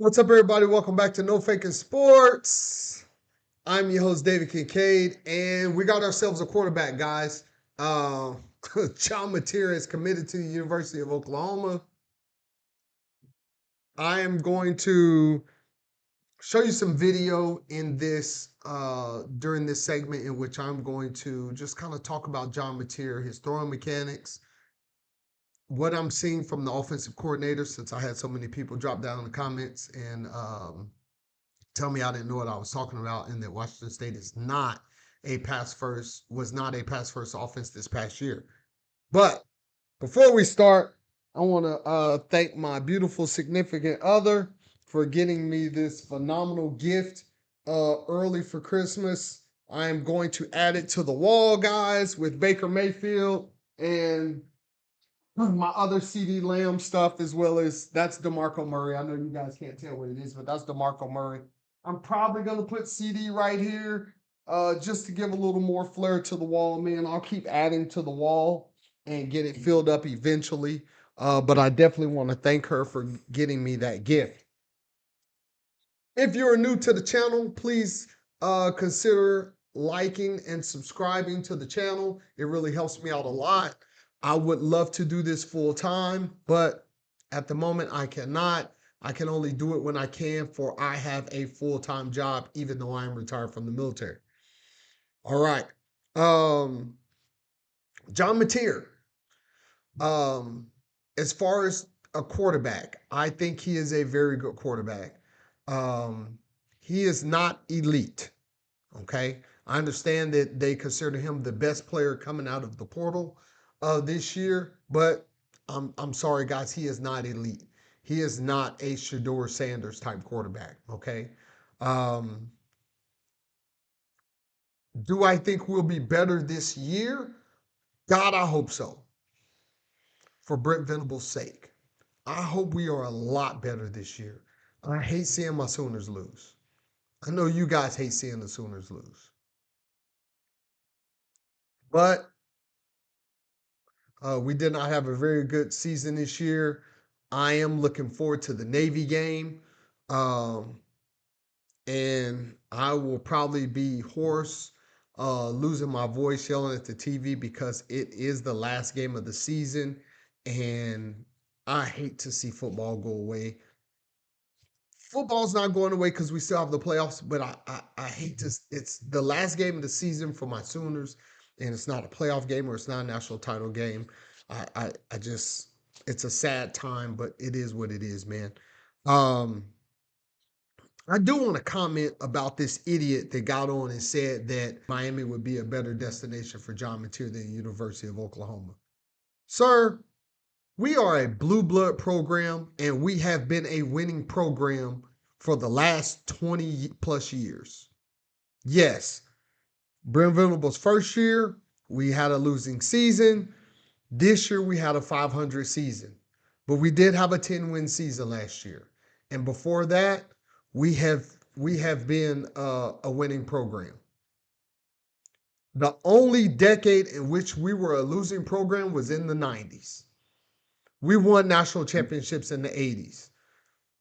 What's up, everybody? Welcome back to No Faking Sports. I'm your host, David Kincaid, and we got ourselves a quarterback, guys. Uh, John Mateer is committed to the University of Oklahoma. I am going to show you some video in this during this segment in which I'm going to just kind of talk about John Mateer, his throwing mechanics, what I'm seeing from the offensive coordinator, since I had so many people drop down in the comments and tell me I didn't know what I was talking about, and that Washington State is not a was not a pass first offense this past year. But before we start, I want to thank my beautiful significant other for getting me this phenomenal gift early for Christmas. I am going to add it to the wall, guys, with Baker Mayfield and my other CD Lamb stuff, as well as that's DeMarco Murray. I know you guys can't tell what it is, but that's DeMarco Murray. I'm probably going to put CD right here just to give a little more flair to the wall, man. I'll keep adding to the wall and get it filled up eventually. But I definitely want to thank her for getting me that gift. If you're new to the channel, please consider liking and subscribing to the channel. It really helps me out a lot. I would love to do this full time, but at the moment I cannot. I can only do it when I can, for I have a full-time job, even though I am retired from the military. All right. John Mateer. As far as a quarterback, I think he is a very good quarterback. He is not elite. Okay. I understand that they consider him the best player coming out of the portal this year, but I'm sorry, guys, he is not elite. He is not a Shedeur Sanders type quarterback. Okay. Um, do I think we'll be better this year? God, I hope so. For Brent Venable's sake, I hope we are a lot better this year. I hate seeing my Sooners lose. I know you guys hate seeing the Sooners lose. But we did not have a very good season this year. I am looking forward to the Navy game. Um, and I will probably be hoarse, losing my voice, yelling at the TV because it is the last game of the season. And I hate to see football go away. Football's not going away because we still have the playoffs, but I hate to. It's the last game of the season for my Sooners, and it's not a playoff game or it's not a national title game. I just, it's a sad time, but it is what it is, man. Um, I do want to comment about this idiot that got on and said that Miami would be a better destination for John Mateer than the University of Oklahoma. Sir, we are a blue blood program, and we have been a winning program for the last 20 plus years. Yes, Brent Venable's first year, we had a losing season. This year, we had a 500 season. But we did have a 10-win season last year. And before that, we have been a winning program. The only decade in which we were a losing program was in the 90s. We won national championships in the 80s.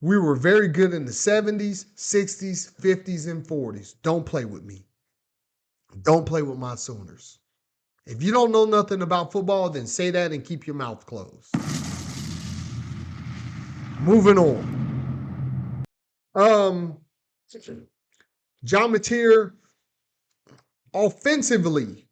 We were very good in the 70s, 60s, 50s, and 40s. Don't play with me. Don't play with my Sooners. If you don't know nothing about football, then say that and keep your mouth closed. Moving on. John Mateer, offensively,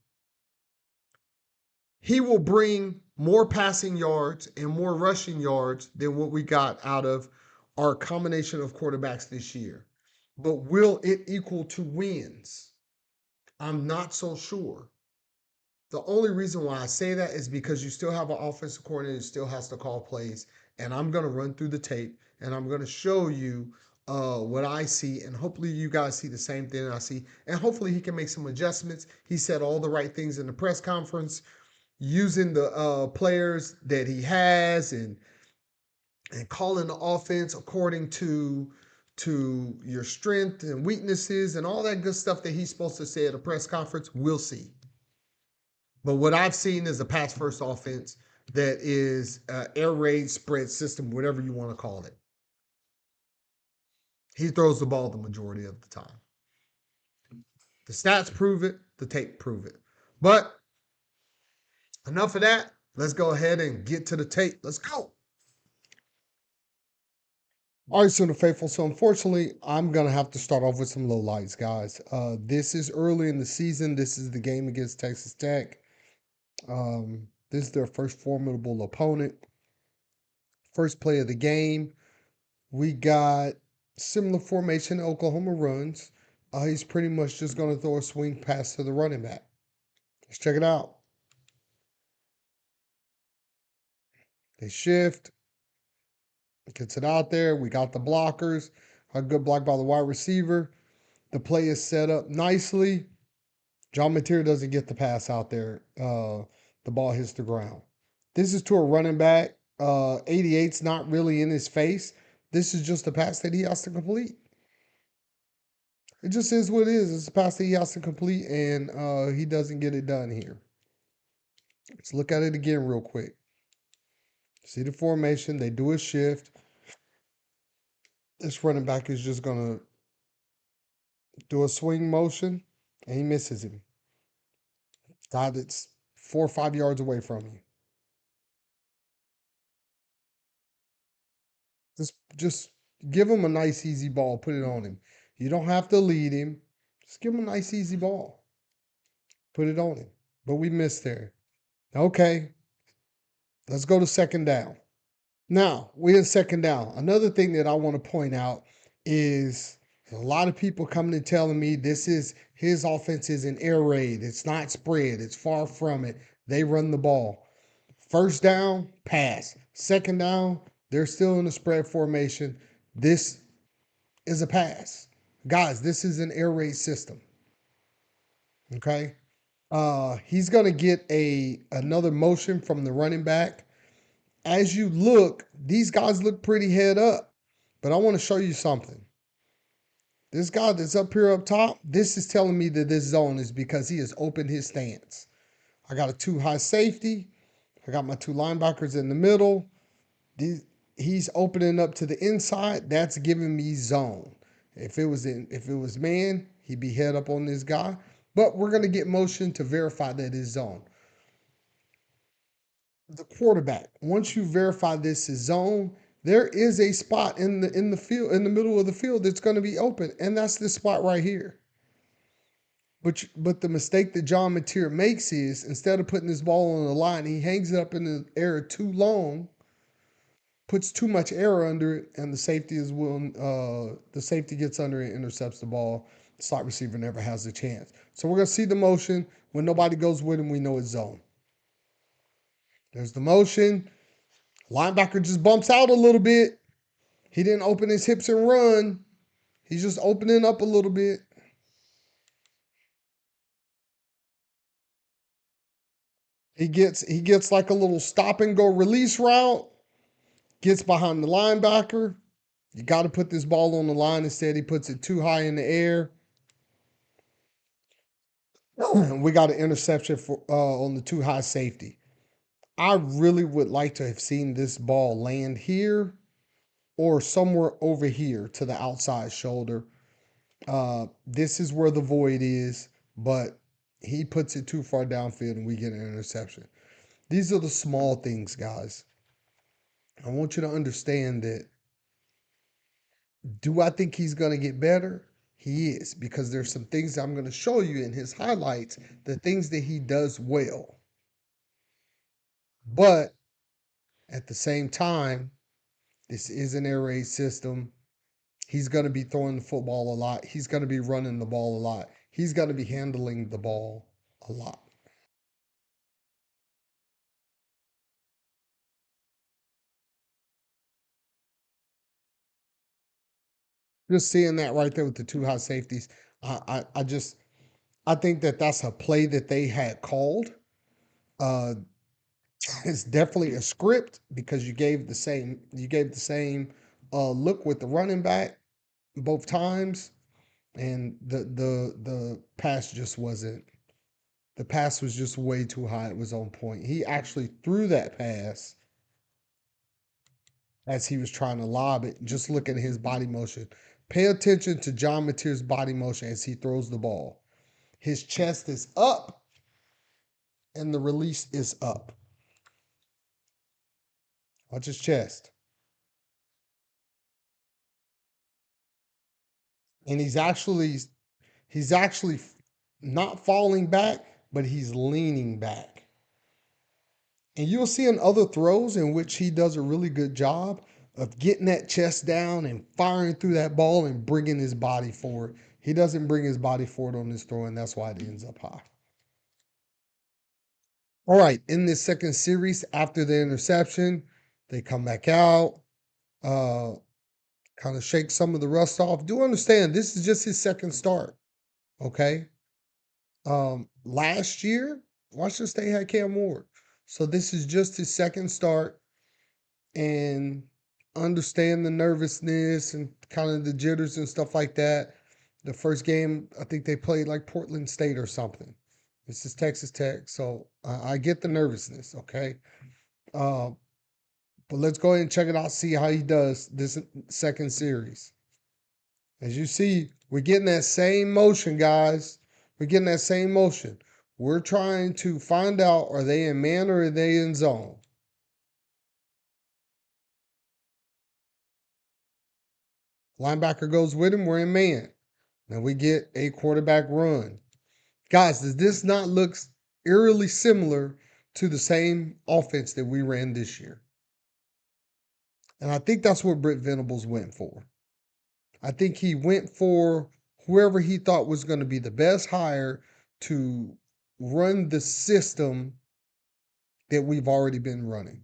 he will bring more passing yards and more rushing yards than what we got out of our combination of quarterbacks this year. But will it equal to wins? I'm not so sure. The only reason why I say that is because you still have an offensive coordinator who still has to call plays. And I'm going to run through the tape and I'm going to show you what I see. And hopefully you guys see the same thing I see. And hopefully he can make some adjustments. He said all the right things in the press conference, using the players that he has and calling the offense according to your strength and weaknesses and all that good stuff that he's supposed to say at a press conference. We'll see. But what I've seen is a pass first offense that is air raid spread system, whatever you want to call it. He throws the ball the majority of the time. The stats prove it, the tape prove it. But enough of that. Let's go ahead and get to the tape. Let's go. All right, so the faithful. So unfortunately, I'm gonna have to start off with some low lights, guys. This is early in the season. This is the game against Texas Tech. This is their first formidable opponent. First play of the game. We got similar formation Oklahoma runs. He's pretty much just gonna throw a swing pass to the running back. Let's check it out. They shift, gets it out there. We got the blockers. A good block by the wide receiver. The play is set up nicely. John Mateer doesn't get the pass out there. The ball hits the ground. This is to a running back. 88's not really in his face. This is just a pass that he has to complete. It just is what it is. It's a pass that he has to complete, and he doesn't get it done here. Let's look at it again real quick. See the formation. They do a shift. This running back is just going to do a swing motion, and he misses him. God, it's 4 or 5 yards away from you. Just give him a nice, easy ball. Put it on him. You don't have to lead him. Just give him a nice, easy ball. Put it on him. But we missed there. Okay. Let's go to second down. Now, we're in second down. Another thing that I want to point out is a lot of people coming and telling me this is his offense is an air raid. It's not spread. It's far from it. They run the ball. First down, pass. Second down, they're still in the spread formation. This is a pass. Guys, this is an air raid system. Okay? He's gonna get another motion from the running back. As you look, these guys look pretty head up. But I want to show you something. This guy that's up here up top, this is telling me that this zone is because he has opened his stance. I got a 2 high safety. I got my 2 linebackers in the middle. He's opening up to the inside. That's giving me zone. If it was man, he'd be head up on this guy. But we're gonna get motion to verify that it's zone. The quarterback, once you verify this is zone, there is a spot in the field, in the middle of the field, that's going to be open, and that's this spot right here. But the mistake that John Mateer makes is instead of putting this ball on the line, he hangs it up in the air too long, puts too much air under it, and the safety is willing. The safety gets under it, intercepts the ball. The slot receiver never has a chance. So we're gonna see the motion. When nobody goes with him, we know it's zone. There's the motion. Linebacker just bumps out a little bit. He didn't open his hips and run. He's just opening up a little bit. He gets like a little stop and go release route. Gets behind the linebacker. You got to put this ball on the line. Instead, he puts it too high in the air. We got an interception on the 2 high safety. I really would like to have seen this ball land here or somewhere over here to the outside shoulder. This is where the void is, but he puts it too far downfield and we get an interception. These are the small things, guys. I want you to understand that. Do I think he's going to get better? He is, because there's some things that I'm going to show you in his highlights, the things that he does well. But at the same time, this is an air raid system. He's going to be throwing the football a lot. He's going to be running the ball a lot. He's going to be handling the ball a lot. Just seeing that right there with the 2 high safeties, I think that that's a play that they had called. Uh, it's definitely a script because you gave the same look with the running back both times, and the pass just wasn't. The pass was just way too high. It was on point. He actually threw that pass as he was trying to lob it. Just look at his body motion. Pay attention to John Mateer's body motion as he throws the ball. His chest is up and the release is up. Watch his chest. And he's actually not falling back, but he's leaning back. And you'll see in other throws in which he does a really good job of getting that chest down and firing through that ball and bringing his body forward. He doesn't bring his body forward on this throw, and that's why it ends up high. All right, in this second series, after the interception, they come back out, uh, kind of shake some of the rust off. Do understand this is just his second start. Okay. Last year, Washington State had Cam Ward. So this is just his second start, and understand the nervousness and kind of the jitters and stuff like that. The first game, I think they played like Portland State or something. This is Texas Tech. So I get the nervousness. Okay. Uh, but let's go ahead and check it out, see how he does this second series. As you see, we're getting that same motion, guys. We're getting that same motion. We're trying to find out, are they in man or are they in zone? Linebacker goes with him, we're in man. Now we get a quarterback run. Guys, does this not look eerily similar to the same offense that we ran this year? And I think that's what Britt Venables went for. I think he went for whoever he thought was going to be the best hire to run the system that we've already been running.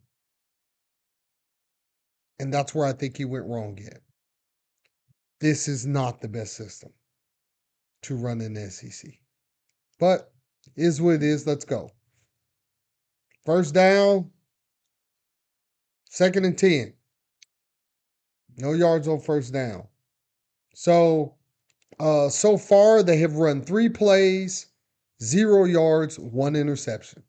And that's where I think he went wrong yet. This is not the best system to run in the SEC. But is what it is. Let's go. First down, 2nd and 10. No yards on first down. So far they have run 3 plays, 0 yards, 1 interception.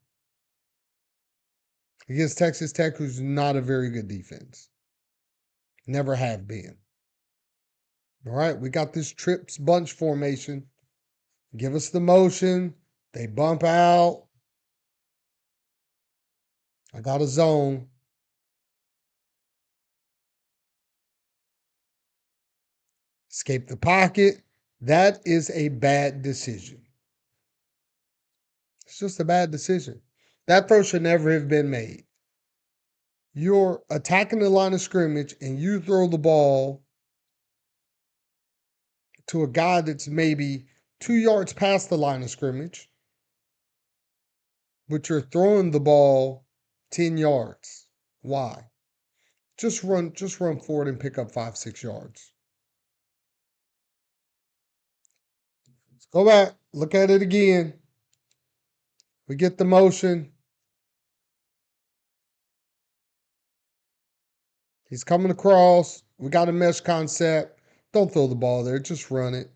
Against Texas Tech, who's not a very good defense. Never have been. All right, we got this trips bunch formation. Give us the motion. They bump out. I got a zone. Escape the pocket. That is a bad decision. It's just a bad decision. That throw should never have been made. You're attacking the line of scrimmage and you throw the ball to a guy that's maybe 2 yards past the line of scrimmage, but you're throwing the ball 10 yards. Why? Just run forward and pick up 5-6 yards. Let's go back, look at it again. We get the motion. He's coming across. We got a mesh concept. Don't throw the ball there. Just run it.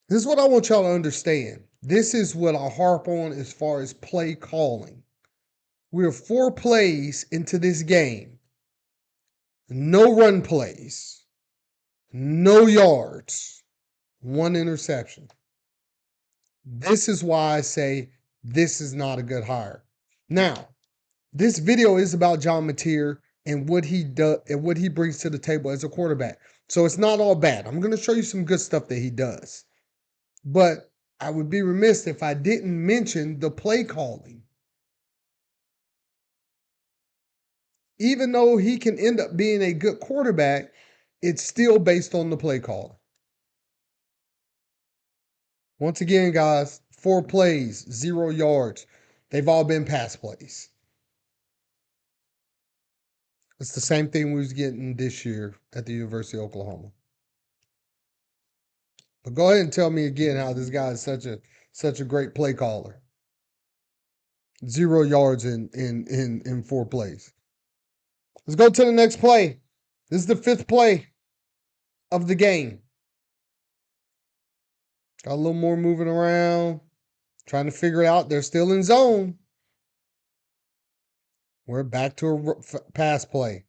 This is what I want y'all to understand. This is what I harp on as far as play calling. We're 4 plays into this game. No run plays. No yards. 1 interception. This is why I say this is not a good hire. Now, this video is about John Mateer and what he does and what he brings to the table as a quarterback. So it's not all bad. I'm going to show you some good stuff that he does. But I would be remiss if I didn't mention the play calling. Even though he can end up being a good quarterback, it's still based on the play calling. Once again, guys, 4 plays, 0 yards. They've all been pass plays. It's the same thing we was getting this year at the University of Oklahoma. But go ahead and tell me again how this guy is such a great play caller. 0 yards in 4 plays. Let's go to the next play. This is the 5th play of the game. Got a little more moving around. Trying to figure it out. They're still in zone. We're back to a pass play.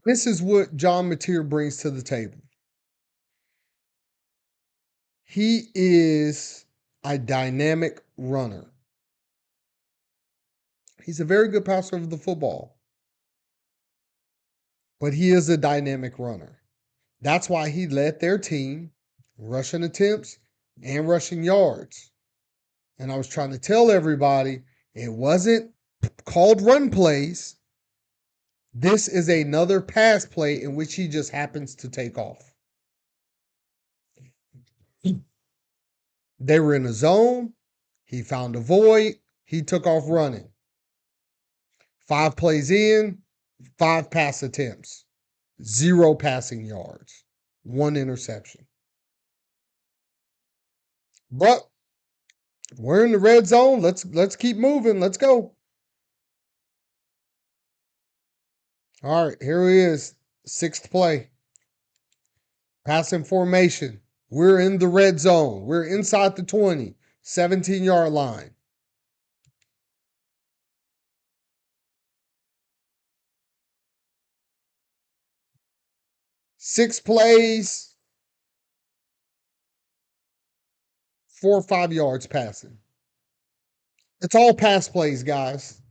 This is what John Mateer brings to the table. He is a dynamic runner. He's a very good passer of the football, but he is a dynamic runner. That's why he led their team rushing attempts and rushing yards. And I was trying to tell everybody it wasn't called run plays. This is another pass play in which he just happens to take off. They were in a zone. He found a void. He took off running. 5 plays in, 5 pass attempts, 0 passing yards, 1 interception. But we're in the red zone. Let's keep moving. Let's go. All right, here he is. 6th play. Passing formation. We're in the red zone. We're inside the 20, 17-yard line. Six plays, 4 or 5 yards passing. It's all pass plays, guys.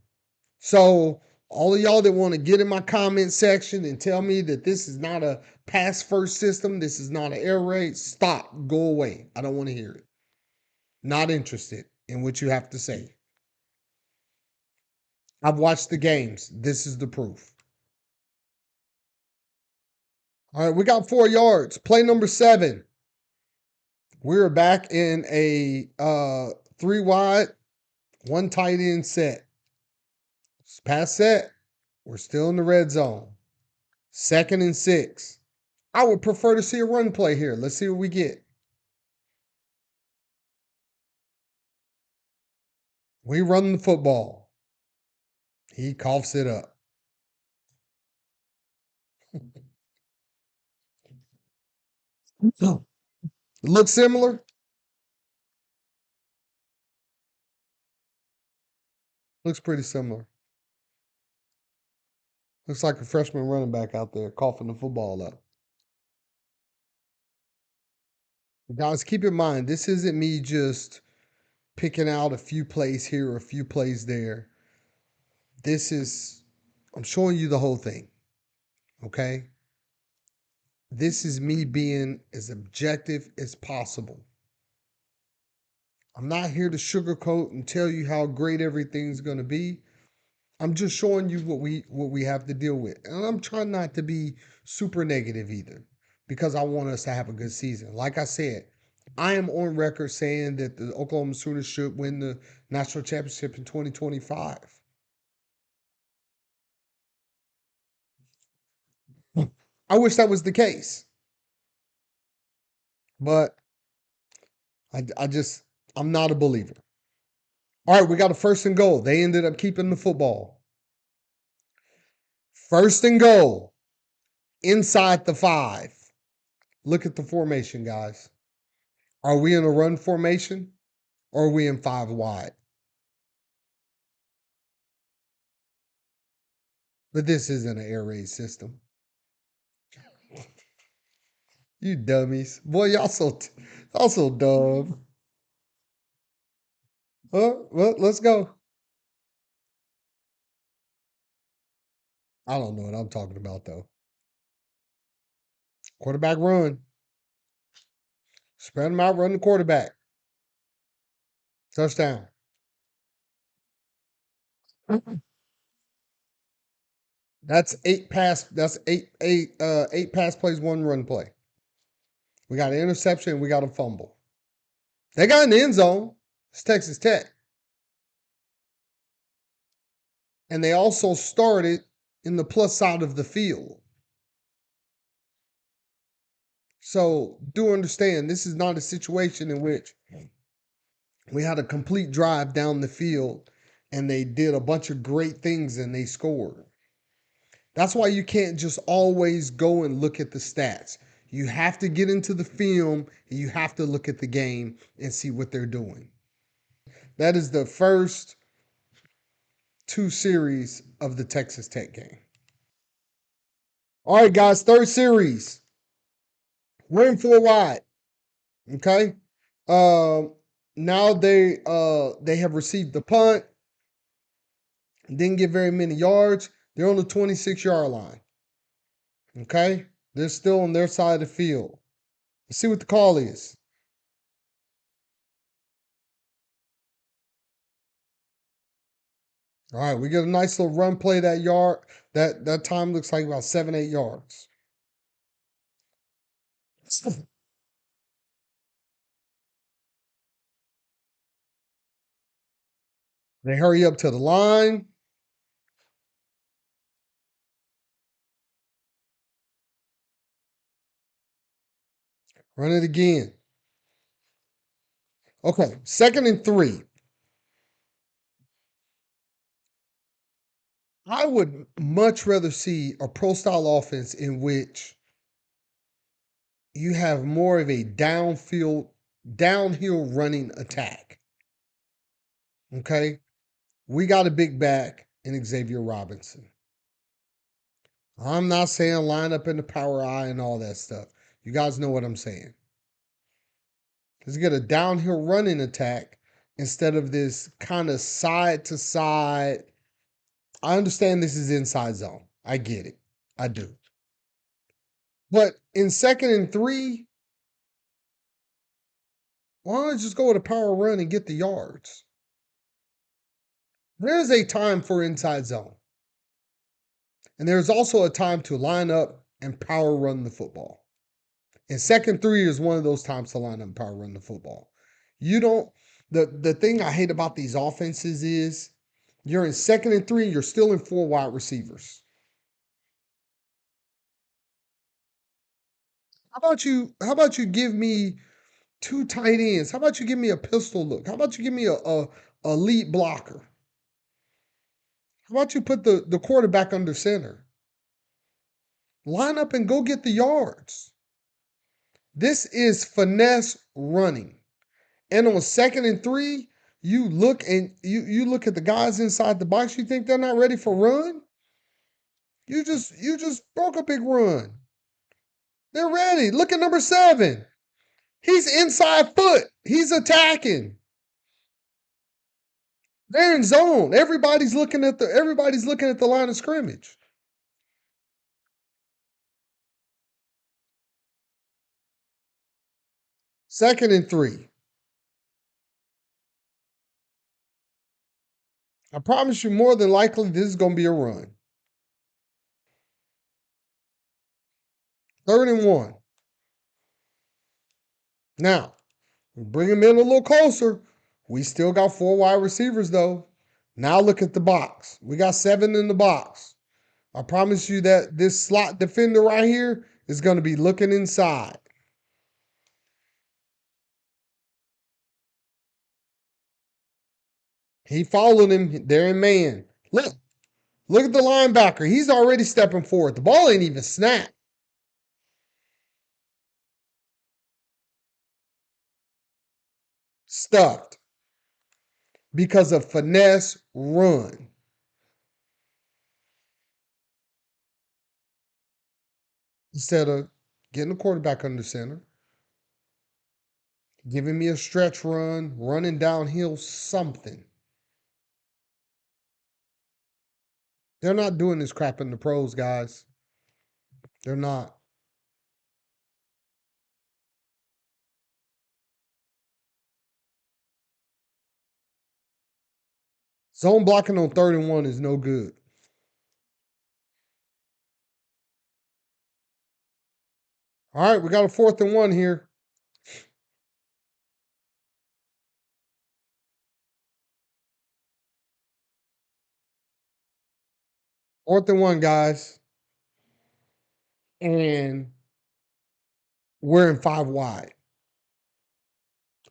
So all of y'all that want to get in my comment section and tell me that this is not a pass first system, this is not an air raid, stop, go away. I don't want to hear it. Not interested in what you have to say. I've watched the games. This is the proof. All right, we got 4 yards. Play number 7. We're back in a 3 wide, 1 tight end set. Pass set. We're still in the red zone. 2nd and 6. I would prefer to see a run play here. Let's see what we get. We run the football. He coughs it up. It looks similar. Looks pretty similar. Looks like a freshman running back out there coughing the football up. Guys, keep in mind, this isn't me just picking out a few plays here or a few plays there. This is, I'm showing you the whole thing. Okay? This is me being as objective as possible. I'm not here to sugarcoat and tell you how great everything's going to be. I'm just showing you what we have to deal with. And I'm trying not to be super negative either because I want us to have a good season. Like I said, I am on record saying that the Oklahoma Sooners should win the national championship in 2025. I wish that was the case. But I'm not a believer. All right, we got a 1st and goal. They ended up keeping the football. 1st and goal inside the 5. Look at the formation, guys. Are we in a run formation or are we in 5 wide? But this isn't an air raid system. You dummies. Boy, y'all so dumb. Well, let's go. I don't know what I'm talking about though. Quarterback run. Spread them out, run the quarterback. Touchdown. That's 8 pass. That's eight pass plays, 1 run play. We got an interception and we got a fumble. They got in the end zone. It's Texas Tech. And they also started in the plus side of the field. So do understand this is not a situation in which we had a complete drive down the field and they did a bunch of great things and they scored. That's why you can't just always go and look at the stats. You have to get into the film and you have to look at the game and see what they're doing. That is the first 2 series of the Texas Tech game. All right, guys, third series. We're in four wide. Okay. Um, Now they have received the punt, didn't get very many yards. They're on the 26-yard line. Okay. They're still on their side of the field. Let's see what the call is. All right, we get a nice little run play that yard. That time looks like about 7, 8 yards. They hurry up to the line. Run it again. Okay, 2nd and 3. I would much rather see a pro style offense in which you have more of a downhill running attack. Okay. We got a big back in Xavier Robinson. I'm not saying line up in the power eye and all that stuff. You guys know what I'm saying. Let's get a downhill running attack instead of this kind of side to side. I understand this is inside zone. I get it. I do. But in 2nd and 3, why don't I just go with a power run and get the yards? There's a time for inside zone. And there's also a time to line up and power run the football. And 2nd 3 is one of those times to line up and power run the football. You don't the thing I hate about these offenses is you're in 2nd and 3, you're still in four wide receivers. How about you give me two tight ends? How about you give me a pistol look? How about you give me a lead blocker? How about you put the quarterback under center? Line up and go get the yards. This is finesse running. And on 2nd and 3, you look at the guys inside the box, you think they're not ready for run? You just broke a big run. They're ready. Look at number 7. He's inside foot. He's attacking. They're in zone. Everybody's looking at the line of scrimmage. Second and 3. I promise you, more than likely, this is going to be a run. 3rd and 1. Now, bring him in a little closer. We still got 4 wide receivers, though. Now look at the box. We got 7 in the box. I promise you that this slot defender right here is going to be looking inside. He followed him there in man. Look at the linebacker. He's already stepping forward. The ball ain't even snapped. Stuffed because of finesse run. Instead of getting the quarterback under center, giving me a stretch run, running downhill, something. They're not doing this crap in the pros, guys. They're not. Zone blocking on 3rd and 1 is no good. All right, we got a 4th and 1 here. 4th and 1, guys. And we're in 5 wide.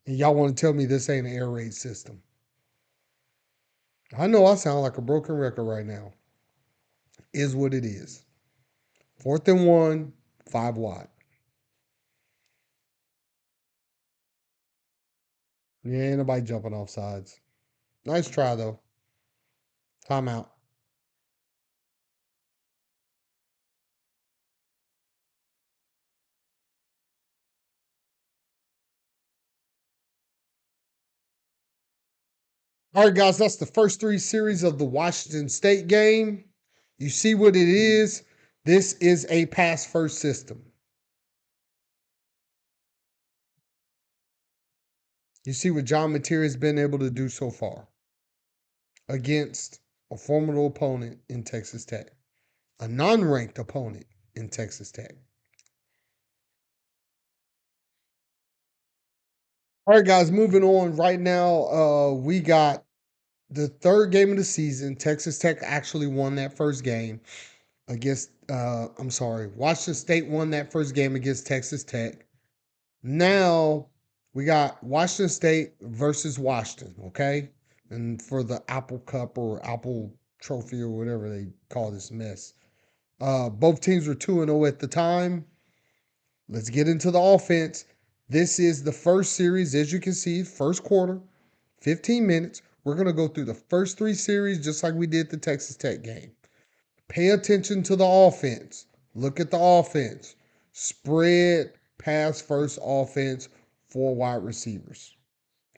And y'all want to tell me this ain't an air raid system. I know I sound like a broken record right now. Is what it is. 4th and 1, 5 wide. Yeah, ain't nobody jumping off sides. Nice try, though. Timeout. All right, guys, that's the first three series of the Washington State game. You see what it is? This is a pass first system. You see what John Mateer has been able to do so far against a formidable opponent in Texas Tech, a non ranked opponent in Texas Tech. All right, guys, moving on. Right now, we got the third game of the season. Texas Tech actually won that first game against, I'm sorry, Washington State won that first game against Texas Tech. Now we got Washington State versus Washington, okay? And for the Apple Cup or Apple Trophy or whatever they call this mess. Both teams were 2-0 at the time. Let's get into the offense. This is the first series, as you can see, first quarter, 15 minutes. We're going to go through the first three series just like we did the Texas Tech game. Pay attention to the offense. Look at the offense. Spread, pass first offense, four wide receivers.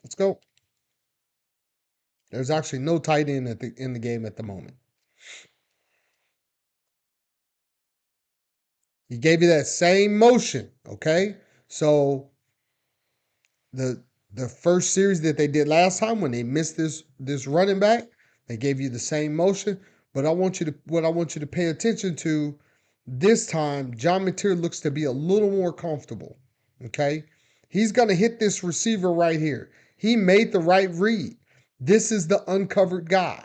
Let's go. There's actually no tight end in the game at the moment. He gave you that same motion, okay? So the the first series that they did last time when they missed this running back, they gave you the same motion. But I want you to pay attention to this time. John Mateer looks to be a little more comfortable. Okay, he's gonna hit this receiver right here. He made the right read. This is the uncovered guy.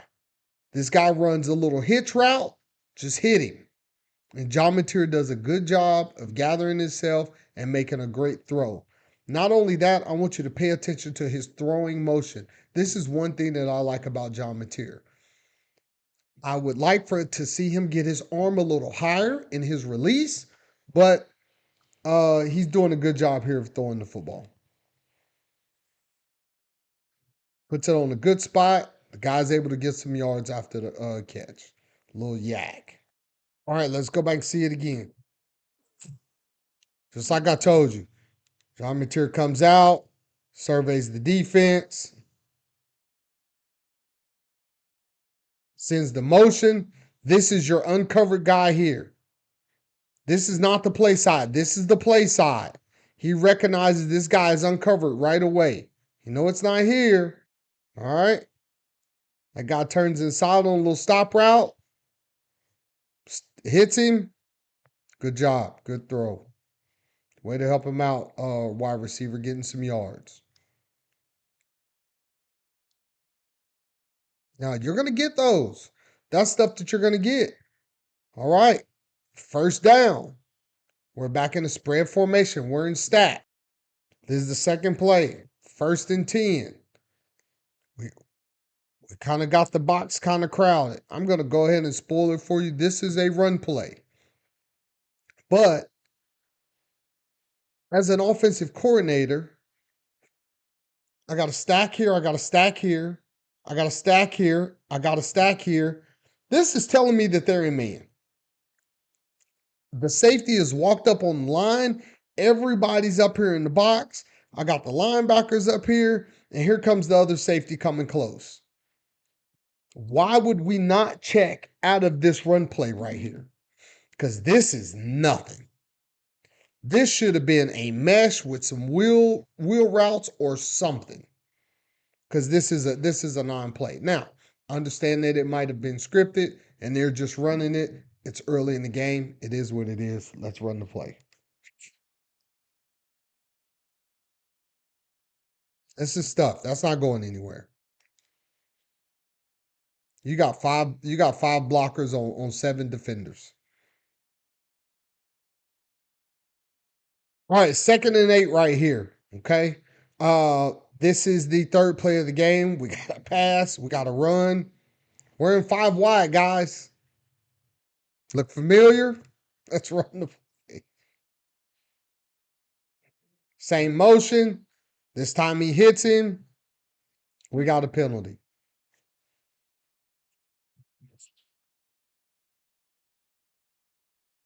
This guy runs a little hitch route. Just hit him. And John Mateer does a good job of gathering himself and making a great throw. Not only that, I want you to pay attention to his throwing motion. This is one thing that I like about John Mateer. I would like to see him get his arm a little higher in his release, but he's doing a good job here of throwing the football. Puts it on a good spot. The guy's able to get some yards after the catch. A little yak. All right, let's go back and see it again. Just like I told you, John Mateer comes out, surveys the defense, sends the motion. This is your uncovered guy here. This is not the play side. This is the play side. He recognizes this guy is uncovered right away. You know it's not here. All right. That guy turns inside on a little stop route, hits him. Good job. Good throw. Way to help him out, wide receiver, getting some yards. Now, you're going to get those. That's stuff that you're going to get. All right. First down. We're back in the spread formation. We're in stack. This is the second play. First and 10. We kind of got the box kind of crowded. I'm going to go ahead and spoil it for you. This is a run play. But as an offensive coordinator, I got a stack here. I got a stack here. I got a stack here. I got a stack here. This is telling me that they're in man. The safety has walked up on the line. Everybody's up here in the box. I got the linebackers up here, and here comes the other safety coming close. Why would we not check out of this run play right here? Because this is nothing. This should have been a mesh with some wheel routes or something. Because this is a non-play. Now, understand that it might have been scripted and they're just running it. It's early in the game. It is what it is. Let's run the play. This is stuff. That's not going anywhere. You got five blockers on seven defenders. All right, 2nd and 8 right here. Okay. This is the third play of the game. We got to pass. We got to run. We're in 5 wide, guys. Look familiar? Let's run the play. Same motion. This time he hits him. We got a penalty.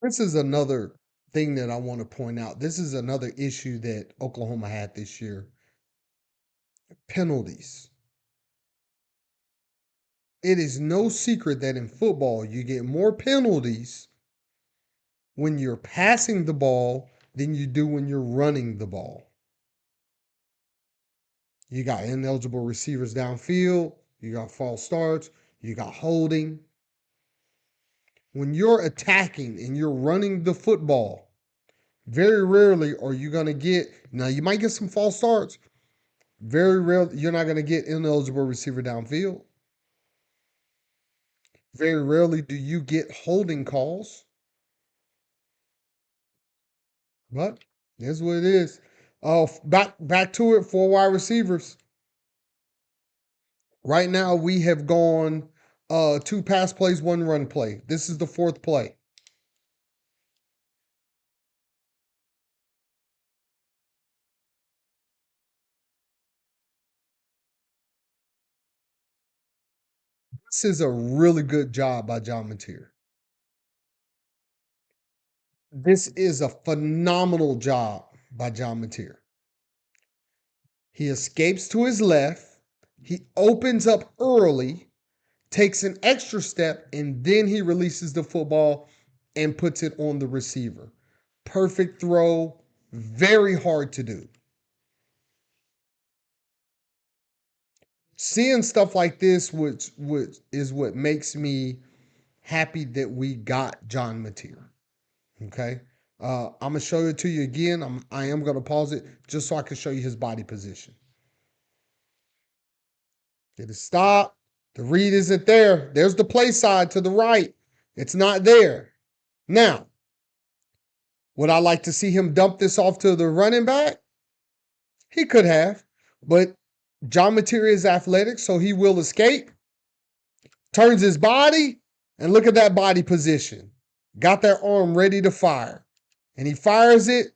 This is another thing that I want to point out. This is another issue that Oklahoma had this year. Penalties. It is no secret that in football, you get more penalties when you're passing the ball than you do when you're running the ball. You got ineligible receivers downfield, you got false starts, you got holding. When you're attacking and you're running the football, very rarely are you going to get, now you might get some false starts. Very rarely, you're not going to get ineligible receiver downfield. Very rarely do you get holding calls, but that's what it is. Back to it for wide receivers. Right now, we have gone two pass plays, one run play. This is the fourth play. This is a really good job by John Mateer. This is a phenomenal job by John Mateer. He escapes to his left. He opens up early, takes an extra step, and then he releases the football and puts it on the receiver. Perfect throw, very hard to do. Seeing stuff like this which is what makes me happy that we got John Mateer. Okay. I'm gonna show it to you again. I am gonna pause it just so I can show you his body position. Get it stop. The read isn't there. There's the play side to the right. It's not there. Now, would I like to see him dump this off to the running back? He could have, but John Mateer is athletic, so he will escape. Turns his body, and look at that body position. Got that arm ready to fire. And he fires it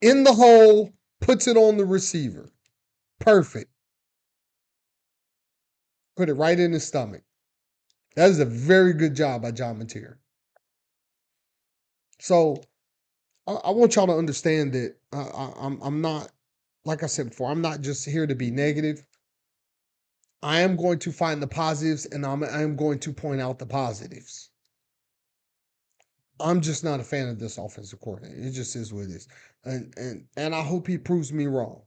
in the hole, puts it on the receiver. Perfect. Put it right in his stomach. That is a very good job by John Mateer. So I want y'all to understand that I'm not, like I said before, I'm not just here to be negative. I am going to find the positives and I am going to point out the positives. I'm just not a fan of this offensive coordinator. It just is what it is. And I hope he proves me wrong.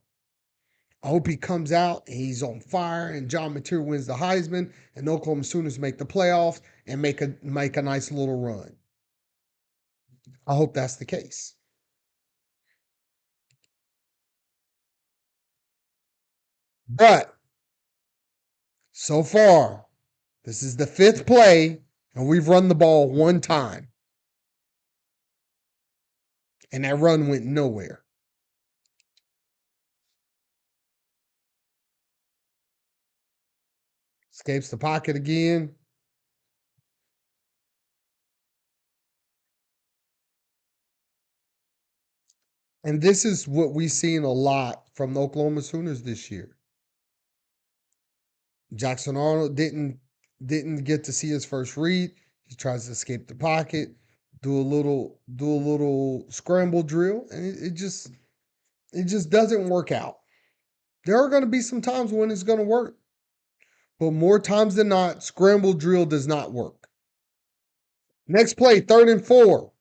I hope he comes out and he's on fire and John Mateer wins the Heisman and Oklahoma Sooners make the playoffs and make a nice little run. I hope that's the case. But so far, this is the fifth play, and we've run the ball one time. And that run went nowhere. Escapes the pocket again. And this is what we've seen a lot from the Oklahoma Sooners this year. Jackson Arnold didn't get to see his first read. He tries to escape the pocket, do a little scramble drill, and it just doesn't work out. There are going to be some times when it's going to work, but more times than not, scramble drill does not work. Next play, 3rd and 4.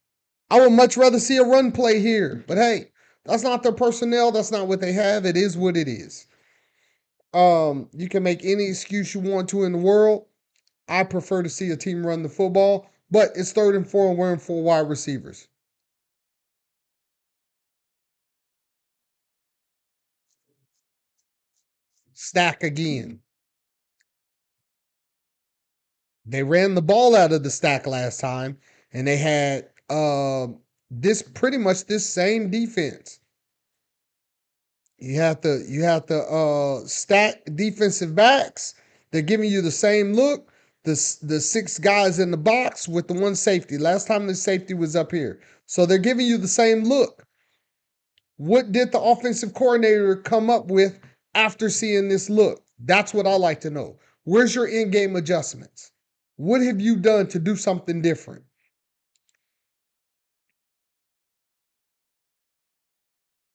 I would much rather see a run play here, but hey, that's not their personnel. That's not what they have. It is what it is. You can make any excuse you want to in the world. I prefer to see a team run the football, but it's 3rd and 4 and we're in 4 wide receivers. Stack again. They ran the ball out of the stack last time, and they had this pretty much this same defense. You have the stack defensive backs. They're giving you the same look. The 6 guys in the box with the one safety. Last time the safety was up here. So they're giving you the same look. What did the offensive coordinator come up with after seeing this look? That's what I like to know. Where's your in-game adjustments? What have you done to do something different?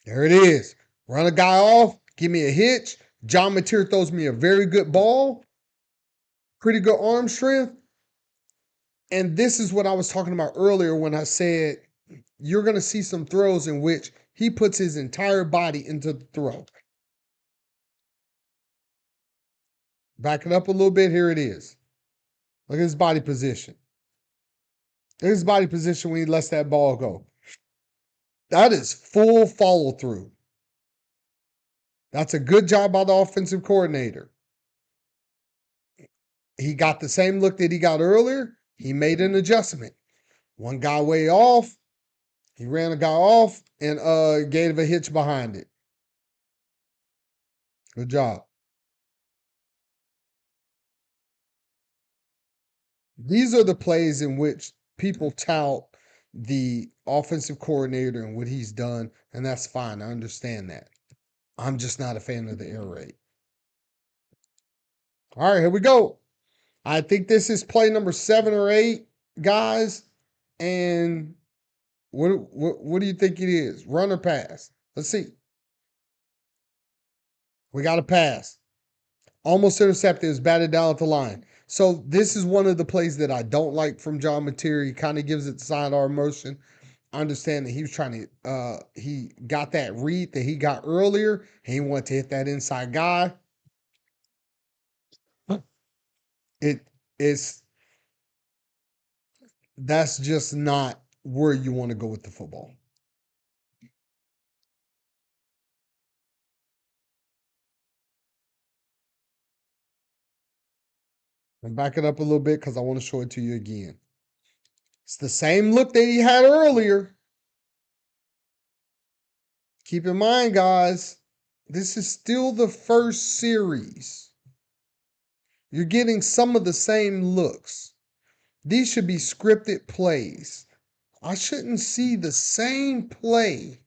There it is. Run a guy off, give me a hitch. John Mateer throws me a very good ball. pretty good arm strength. And this is what I was talking about earlier when I said you're going to see some throws in which he puts his entire body into the throw. Back it up a little bit. Here it is. Look at his body position. Look at his body position when he lets that ball go. That is full follow through. That's a good job by the offensive coordinator. He got the same look that he got earlier. He made an adjustment. One guy way off. He ran a guy off and gave a hitch behind it. Good job. These are the plays in which people tout the offensive coordinator and what he's done, and that's fine. I understand that. I'm just not a fan of the air raid. All right, here we go. I think this is play number 7 or 8, guys. And what do you think it is? Run or pass? Let's see. We got a pass. Almost intercepted. Is batted down at the line. So this is one of the plays that I don't like from John Mateer. He kind of gives it sidearm motion. I understand that he was trying to he got that read that he got earlier, and he wanted to hit that inside guy. It is That's just not where you want to go with the football. And back it up a little bit because I want to show it to you again. It's the same look that he had earlier. Keep in mind, guys, this is still the first series. You're getting some of the same looks. These should be scripted plays. I shouldn't see the same play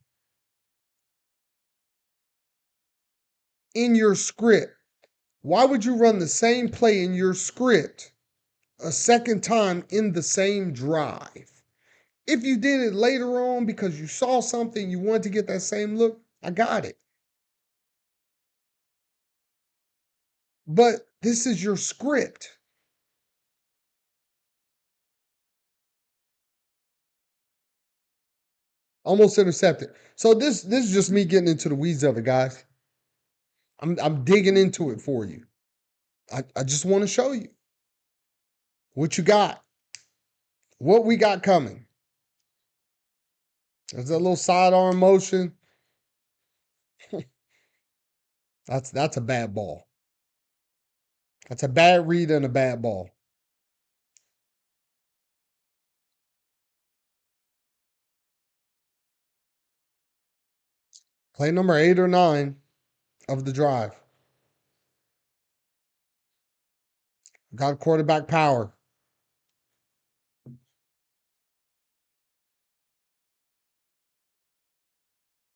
in your script. Why would you run the same play in your script a second time in the same drive? If you did it later on because you saw something, you wanted to get that same look, I got it. But this is your script. Almost intercepted. So this is just me getting into the weeds of it, guys. I'm digging into it for you. I just want to show you what you got, what we got coming. There's a little sidearm motion. That's a bad ball. That's a bad read and a bad ball. Play number 8 or 9 of the drive. Got quarterback power.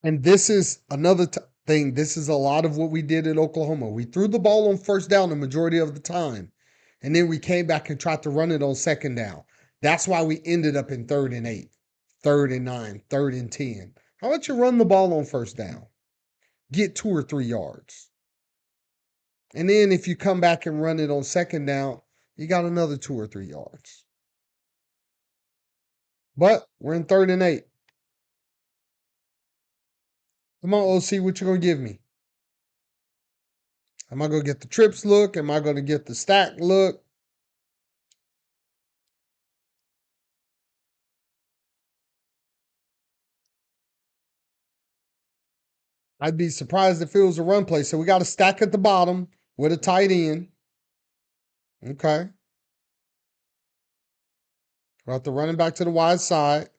And this is another thing. This is a lot of what we did at Oklahoma. We threw the ball on first down the majority of the time. And then we came back and tried to run it on second down. That's why we ended up in 3rd and 8, 3rd and 9, 3rd and 10. How about you run the ball on first down? Get 2 or 3 yards. And then if you come back and run it on second down, you got another 2 or 3 yards. But we're in 3rd and 8. Come on, OC, what you gonna give me? Am I gonna get the trips look? Am I gonna get the stack look? I'd be surprised if it was a run play. So we got a stack at the bottom with a tight end. Okay. Brought the running back to the wide side.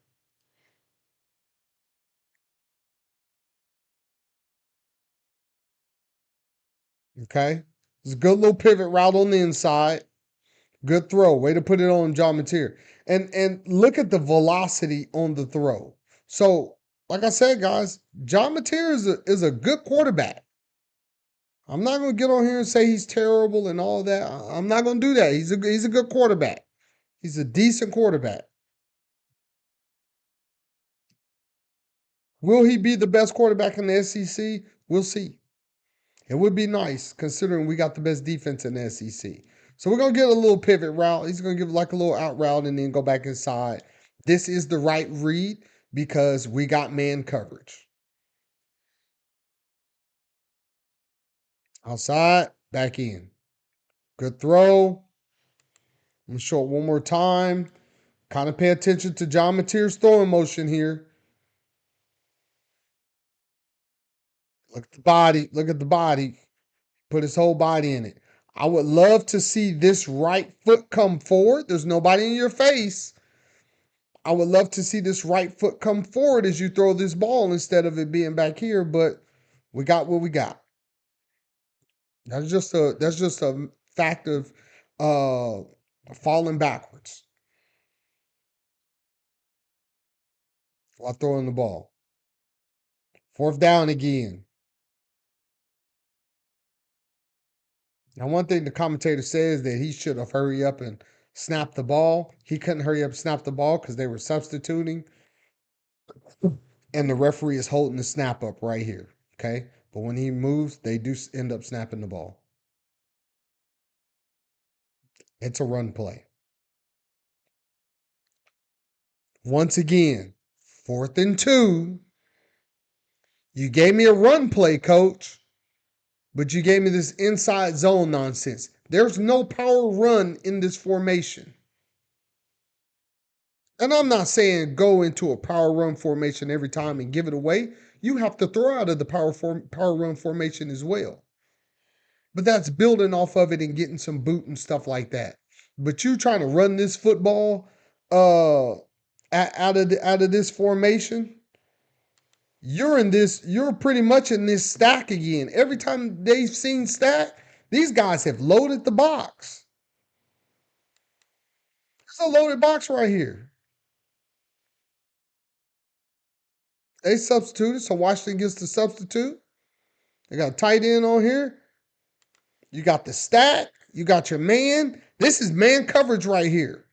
Okay. It's a good little pivot route on the inside. Good throw. Way to put it on John Mateer. And look at the velocity on the throw. So, like I said, guys, John Mateer is a good quarterback. I'm not going to get on here and say he's terrible and all that. I'm not going to do that. He's a good quarterback. He's a decent quarterback. Will he be the best quarterback in the SEC? We'll see. It would be nice considering we got the best defense in the SEC. So we're going to get a little pivot route. He's going to give like a little out route and then go back inside. This is the right read because we got man coverage. Outside, back in. Good throw. I'm going to show it one more time. Kind of pay attention to John Mateer's throwing motion here. Look at the body. Look at the body. Put his whole body in it. I would love to see this right foot come forward. There's nobody in your face. I would love to see this right foot come forward as you throw this ball instead of it being back here, but we got what we got. That's just a fact of uh falling backwards while throwing the ball. Fourth down again. Now, one thing the commentator says that he should have hurried up and snapped the ball. He couldn't hurry up and snap the ball because they were substituting. And the referee is holding the snap up right here. Okay. But when he moves, they do end up snapping the ball. It's a run play. Once again, 4th and 2. You gave me a run play, coach, but you gave me this inside zone nonsense. There's no power run in this formation. And I'm not saying go into a power run formation every time and give it away. You have to throw out of the power run formation as well. But that's building off of it and getting some boot and stuff like that. But you trying to run this football out of this formation, you're pretty much in this stack again. Every time they've seen stack, these guys have loaded the box. There's a loaded box right here. They substituted, so Washington gets to substitute. They got a tight end on here. You got the stack. You got your man. This is man coverage right here.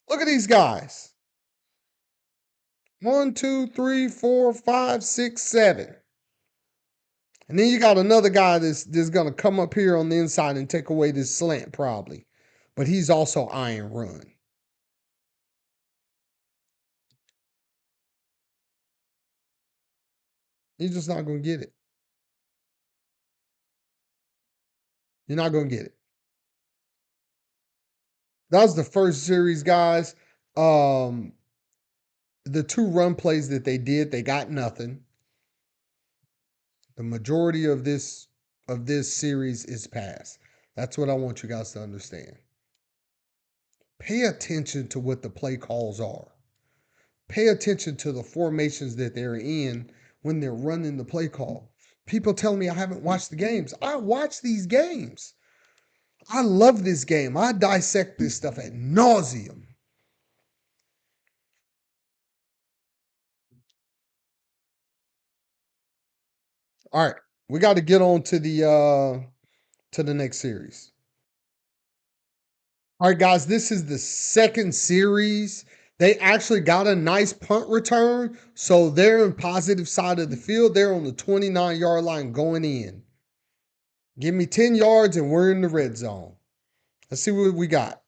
Look at these guys. 1, 2, 3, 4, 5, 6, 7. And then you got another guy that's going to come up here on the inside and take away this slant probably. But he's also iron run. You're just not going to get it. You're not going to get it. That was the first series, guys. The 2 run plays that they did, they got nothing. The majority of this series is pass. That's what I want you guys to understand. Pay attention to what the play calls are. Pay attention to the formations that they're in when they're running the play call. People tell me I haven't watched the games. I watch these games. I love this game. I dissect this stuff ad nauseum. All right, we got to get on to the next series. All right, guys, this is the second series. They actually got a nice punt return, so they're in positive side of the field. They're on the 29-yard line going in. Give me 10 yards and we're in the red zone. Let's see what we got.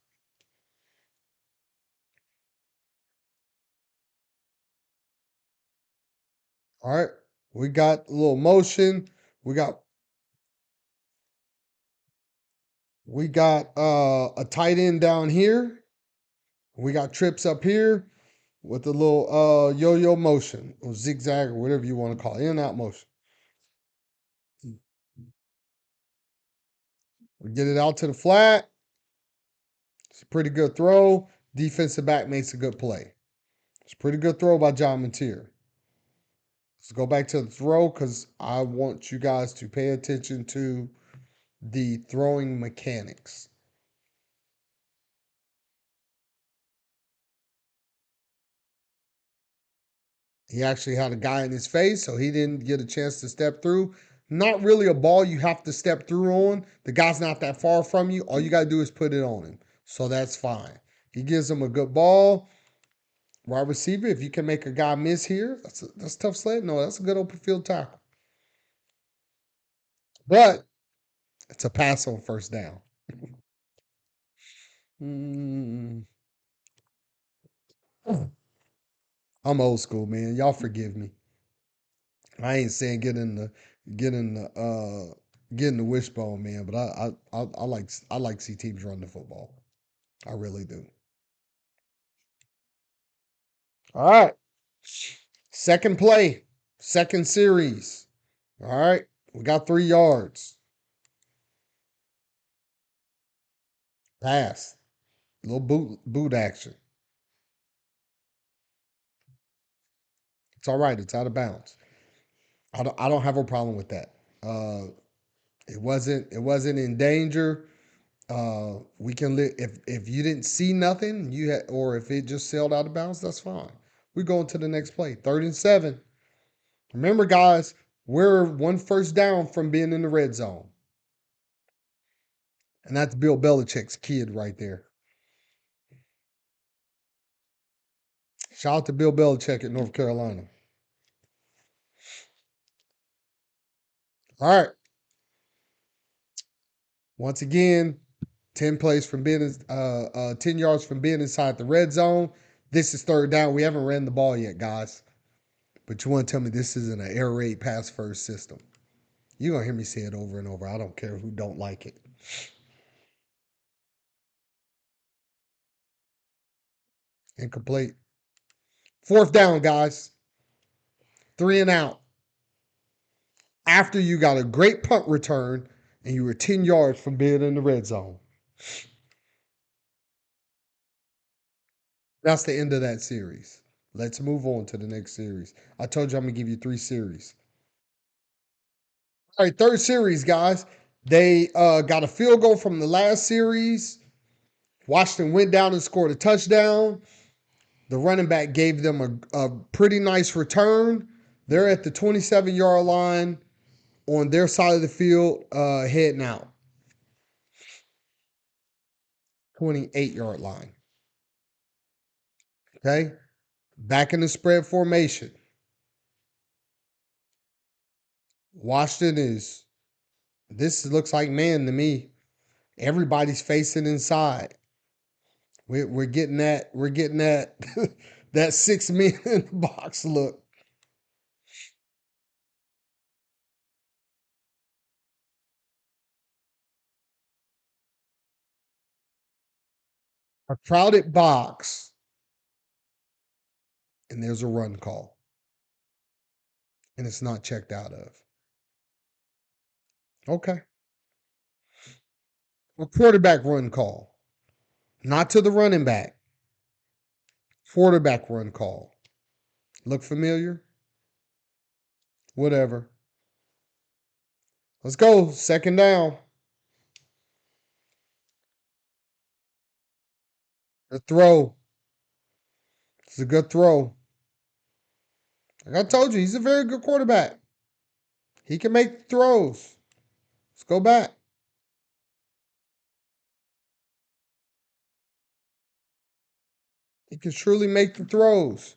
All right, we got a little motion. We got a tight end down here. We got trips up here with a little yo-yo motion or zigzag or whatever you want to call it, in and out motion. We get it out to the flat. It's a pretty good throw. Defensive back makes a good play. It's a pretty good throw by John Mateer. Let's go back to the throw because I want you guys to pay attention to the throwing mechanics. He actually had a guy in his face, so he didn't get a chance to step through. Not really a ball you have to step through on. The guy's not that far from you. All you got to do is put it on him. So that's fine. He gives him a good ball. Wide receiver, if you can make a guy miss here, that's tough sled. No, that's a good open field tackle. But it's a pass on first down. Mm, I'm old school, man. Y'all forgive me. I ain't saying get in the get in the wishbone, man. But I like to see teams run the football. I really do. All right, second play, second series. All right, we got 3 yards. Pass, little boot action. It's all right. It's out of bounds. I don't have a problem with that. Uh, it wasn't in danger. We can if you didn't see nothing, you had or if it just sailed out of bounds, that's fine. We go into the next play. 3rd and 7. Remember, guys, we're one first down from being in the red zone. And that's Bill Belichick's kid right there. Shout out to Bill Belichick at North Carolina. All right. Once again, 10 plays from being 10 yards from being inside the red zone. This is 3rd down. We haven't ran the ball yet, guys. But you want to tell me this isn't an air raid pass first system? You're gonna hear me say it over and over. I don't care who don't like it. Incomplete. 4th down, guys. 3 and out. After you got a great punt return and you were 10 yards from being in the red zone. That's the end of that series. Let's move on to the next series. I told you I'm gonna give you 3 series. All right, 3rd series, guys. They got a field goal from the last series. Washington went down and scored a touchdown. The running back gave them a pretty nice return. They're at the 27-yard line on their side of the field, heading out. 28-yard line. Okay. Back in the spread formation. Washington is, this looks like man to me. Everybody's facing inside. We're getting that that 6 men in the box look. A crowded box, and there's a run call, and it's not checked out of. Okay. A quarterback run call, not to the running back. Quarterback run call. Look familiar? Whatever. Let's go. 2nd down. The throw. It's a good throw. Like I told you, he's a very good quarterback. He can make throws. Let's go back. He can truly make the throws.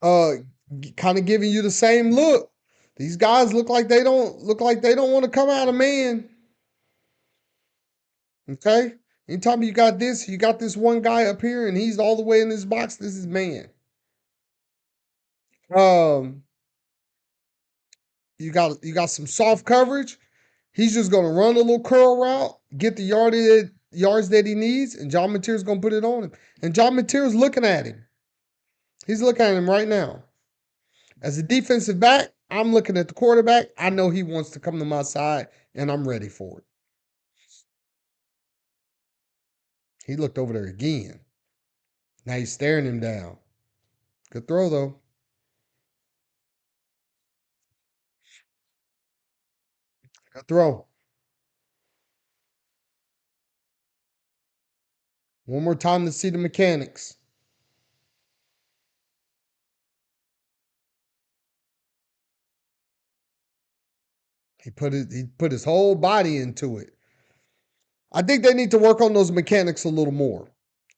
Uh, Kind of giving you the same look. These guys look like they don't want to come out of man. Okay. Anytime you got this one guy up here and he's all the way in this box. This is man. Um, you got some soft coverage. He's just gonna run a little curl route, get the yards that he needs, and John Mateer's gonna put it on him. And John Mateer's looking at him. He's looking at him right now. As a defensive back, I'm looking at the quarterback. I know he wants to come to my side, and I'm ready for it. He looked over there again. Now he's staring him down. Good throw, though. Good throw. One more time to see the mechanics. He put his whole body into it. I think they need to work on those mechanics a little more.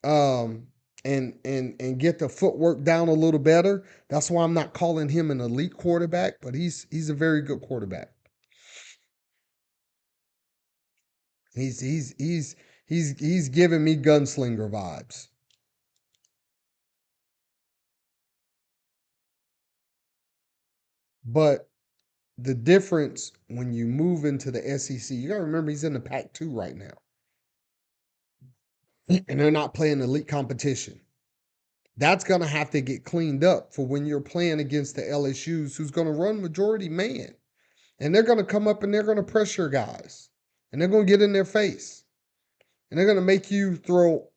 And get the footwork down a little better. That's why I'm not calling him an elite quarterback, but he's a very good quarterback. He's he's he's he's giving me gunslinger vibes. But the difference when you move into the SEC, you gotta remember he's in the Pac 2 right now. And they're not playing elite competition. That's gonna have to get cleaned up for when you're playing against the LSU's who's gonna run majority man. And they're gonna come up and they're gonna pressure guys. And they're gonna get in their face. And they're gonna make you throw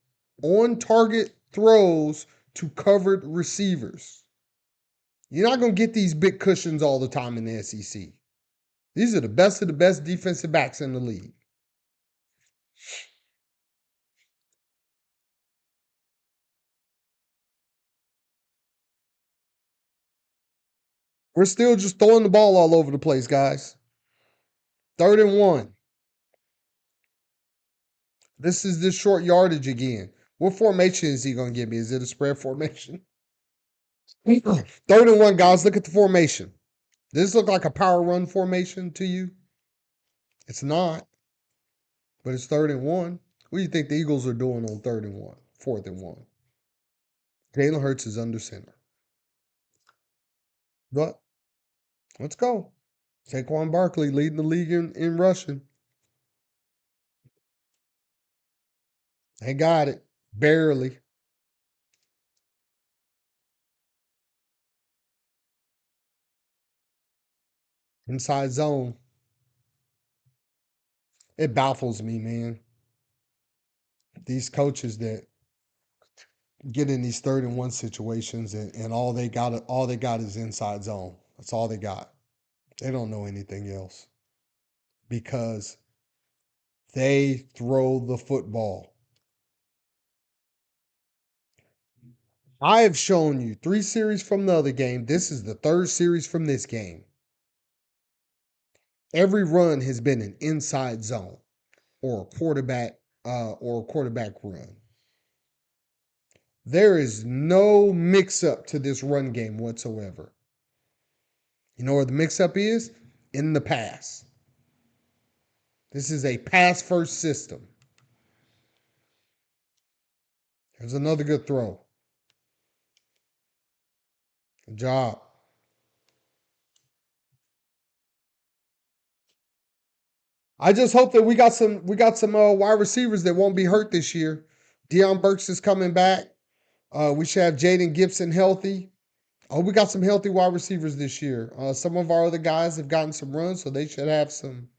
on target throws to covered receivers. You're not gonna get these big cushions all the time in the SEC. These are the best of the best defensive backs in the league. We're still just throwing the ball all over the place, guys. 3rd and 1. This is this short yardage again. What formation is he going to give me? Is it a spread formation? 3rd and 1, guys. Look at the formation. Does this look like a power run formation to you? It's not, but it's 3rd and 1. What do you think the Eagles are doing on 3rd and 1, 4th and 1? Jalen Hurts is under center. But let's go. Saquon Barkley leading the league in rushing. They got it. Barely. Inside zone. It baffles me, man. These coaches that get in these 3rd and 1 situations and all they got is inside zone. That's all they got. They don't know anything else because they throw the football. I have shown you 3 series from the other game. This is the 3rd series from this game. Every run has been an inside zone or a quarterback run. There is no mix up to this run game whatsoever. You know where the mix up is? In the pass. This is a pass first system. There's another good throw. Good job. I just hope that we got some wide receivers that won't be hurt this year. Deion Burks is coming back. We should have Jaden Gibson healthy. Oh, we got some healthy wide receivers this year. Some of our other guys have gotten some runs, so they should have some.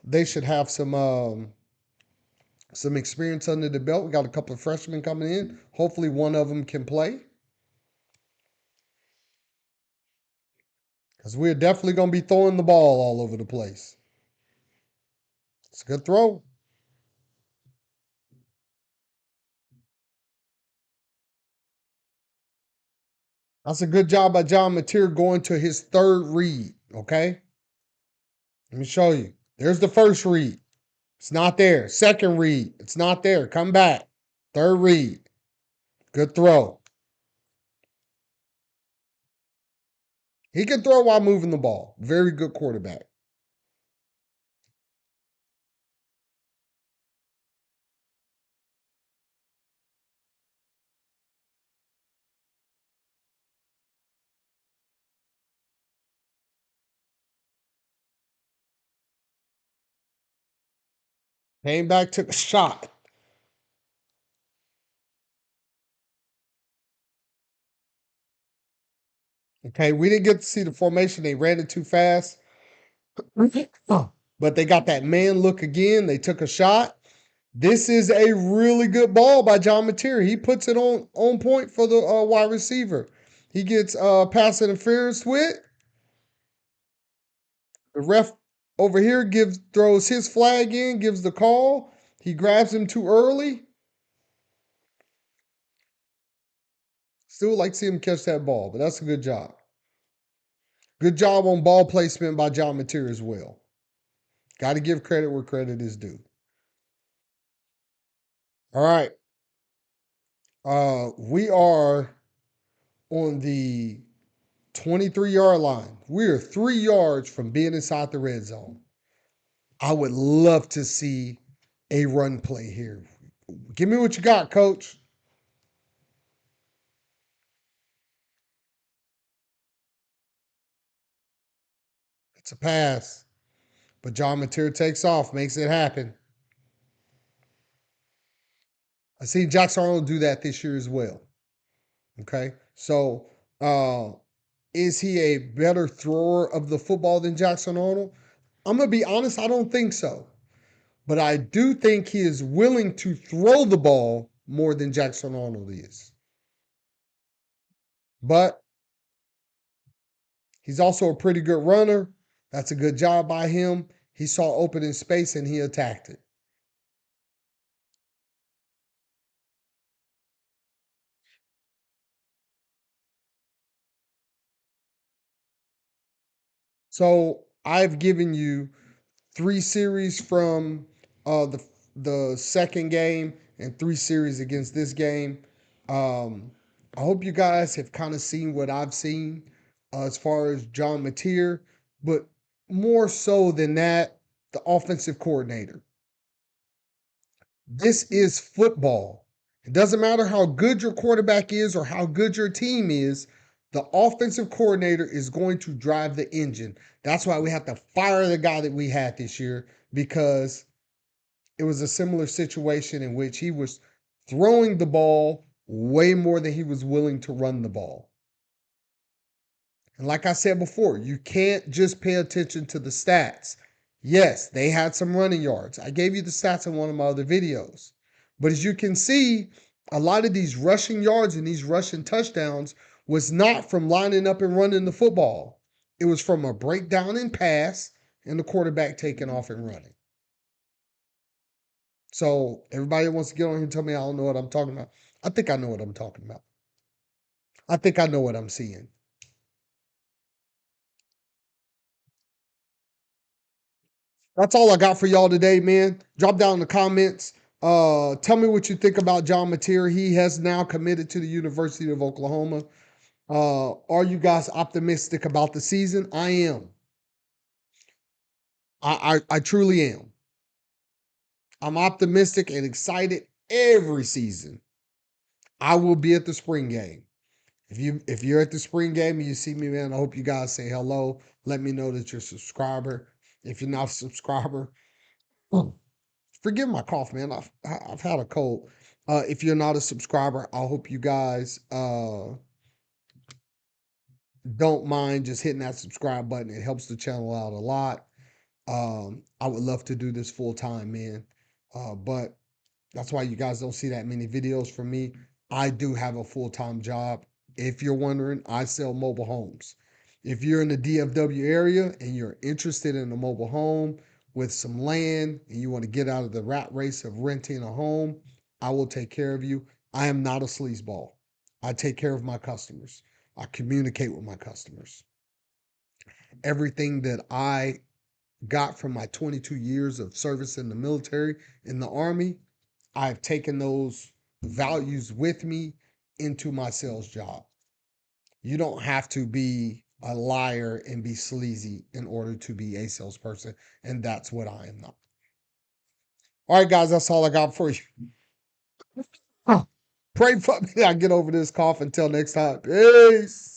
They should have some experience under the belt. We got a couple of freshmen coming in. Hopefully, one of them can play because we're definitely going to be throwing the ball all over the place. It's a good throw. That's a good job by John Mateer going to his 3rd read. Okay, let me show you. There's the 1st read. It's not there. 2nd read. It's not there. Come back. 3rd read. Good throw. He can throw while moving the ball. Very good quarterback. Came back, took a shot. Okay, we didn't get to see the formation. They ran it too fast. But they got that man look again. They took a shot. This is a really good ball by John Mateer. He puts it on point for the wide receiver. He gets pass interference with. The ref over here throws his flag in, gives the call. He grabs him too early. Still like to see him catch that ball, but that's a good job. Good job on ball placement by John Mateer as well. Got to give credit where credit is due. All right. We are on the 23-yard line. We are 3 yards from being inside the red zone. I would love to see a run play here. Give me what you got, coach. It's a pass. But John Mateer takes off, makes it happen. I see Jackson Arnold do that this year as well. Okay. So is he a better thrower of the football than Jackson Arnold? I'm gonna be honest, I don't think so. But I do think he is willing to throw the ball more than Jackson Arnold is. But he's also a pretty good runner. That's a good job by him. He saw open in space and he attacked it. So I've given you 3 series from the second game and 3 series against this game. Um, I hope you guys have kind of seen what I've seen as far as John Mateer, but more so than that, the offensive coordinator. This is football. It doesn't matter how good your quarterback is or how good your team is. The offensive coordinator is going to drive the engine. That's why we have to fire the guy that we had this year because it was a similar situation in which he was throwing the ball way more than he was willing to run the ball. And like I said before, you can't just pay attention to the stats. Yes, they had some running yards. I gave you the stats in one of my other videos. But as you can see, a lot of these rushing yards and these rushing touchdowns was not from lining up and running the football. It was from a breakdown and pass and the quarterback taking off and running. So everybody wants to get on here and tell me I don't know what I'm talking about. I think I know what I'm talking about. I think I know what I'm seeing. That's all I got for y'all today, man. Drop down in the comments. Tell me what you think about John Mateer. He has now committed to the University of Oklahoma. Are you guys optimistic about the season? I am. I truly am. I'm optimistic and excited every season. I will be at the spring game. If you're at the spring game and you see me, man, I hope you guys say hello. Let me know that you're a subscriber. If you're not a subscriber, forgive my cough, man. I've had a cold. If you're not a subscriber, I hope you guys don't mind just hitting that subscribe button. It helps the channel out a lot. I would love to do this full time, man. But that's why you guys don't see that many videos from me. I do have a full time job. If you're wondering, I sell mobile homes. If you're in the DFW area and you're interested in a mobile home with some land and you want to get out of the rat race of renting a home, I will take care of you. I am not a sleazeball. I take care of my customers. I communicate with my customers. Everything that I got from my 22 years of service in the military, in the Army, I've taken those values with me into my sales job. You don't have to be a liar and be sleazy in order to be a salesperson. And that's what I am not. All right, guys, that's all I got for you. Pray for me that I get over this cough. Until next time. Peace.